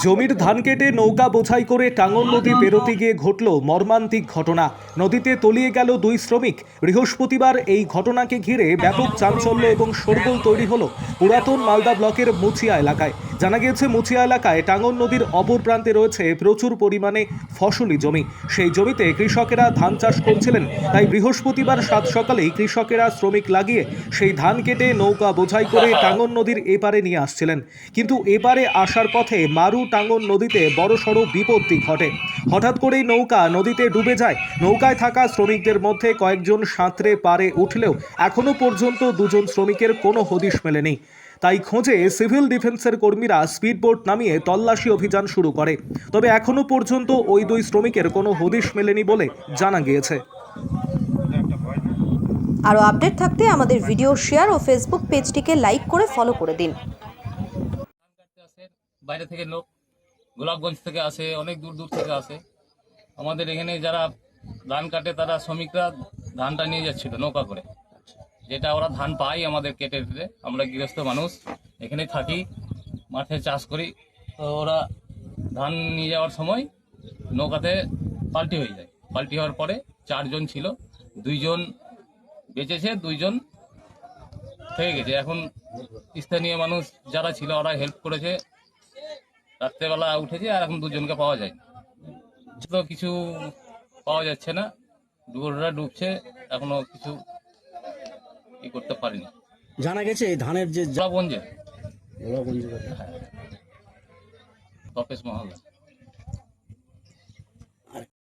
জমির ধান কেটে নৌকা বোঝাই করে টাঙ্গন নদী পেরোতে গিয়ে ঘটল মর্মান্তিক ঘটনা। নদীতে তলিয়ে গেল দুই শ্রমিক। বৃহস্পতিবার এই ঘটনাকে ঘিরে ব্যাপক চাঞ্চল্য এবং শোরগোল তৈরি হলো পুরাতন মালদা ব্লকের মুচিয়া এলাকায়। জানা গিয়েছে, মুচিয়া এলাকায় টাঙ্গন নদীর অপর প্রান্তে রয়েছে প্রচুর পরিমাণে ফসলি জমি। সেই জমিতে কৃষকেরা ধান চাষ করছিলেন। তাই বৃহস্পতিবার সাত সকালেই কৃষকেরা শ্রমিক লাগিয়ে সেই ধান কেটে নৌকা বোঝাই করে টাঙ্গন নদীর এপারে নিয়ে আসছিলেন। কিন্তু এপারে আসার পথে মারু টাঙ্গন নদীতে বড়সড় বিপত্তি ঘটে। হঠাৎ করেই নৌকা নদীতে ডুবে যায়। নৌকায় থাকা শ্রমিকদের মধ্যে কয়েকজন সাঁতরে পারে উঠলেও এখনো পর্যন্ত দুজন শ্রমিকের কোনো হদিশ মেলেনি। তাই খোঁজে সিভিল ডিফেন্সের কর্মীরা স্পিডবোট নামিয়ে তল্লাশি অভিযান শুরু করে। তবে এখনো পর্যন্ত ওই দুই শ্রমিকের কোনো হদিশ মেলেনি বলে জানা গিয়েছে। আরও আপডেট থাকতে আমাদের ভিডিও শেয়ার ও ফেসবুক পেজটিকে লাইক করে ফলো করে দিন। বাইরে থেকে লোক গোলাপগঞ্জ থেকে আসে, অনেক দূর দূর থেকে আসে। আমাদের এখানে যারা ধান কাটে তারা শ্রমিকরা ধানটা নিয়ে যাচ্ছিল নৌকা করে, যেটা ওরা ধান পাই আমাদের কেটে দিতে। আমরা গৃহস্থ মানুষ, এখানে থাকি, মাঠে চাষ করি। তো ওরা ধান নিয়ে যাওয়ার সময় নৌকাতে পাল্টি হয়ে যায়। পাল্টি হওয়ার পরে চারজন ছিল, দুইজন বেঁচেছে, দুইজন থেকে গেছে। এখন স্থানীয় মানুষ যারা ছিল ওরা হেল্প করেছে, রাত্রেবেলা উঠেছে, আর এখন দুজনকে পাওয়া যায় তো কিছু পাওয়া যাচ্ছে না। ডুবোরা ডুবছে, এখনো কিছু কি করতে পারিনি। জানা গেছে এই ধানের যে গোলাপগঞ্জে, তপেশ মহল্লা।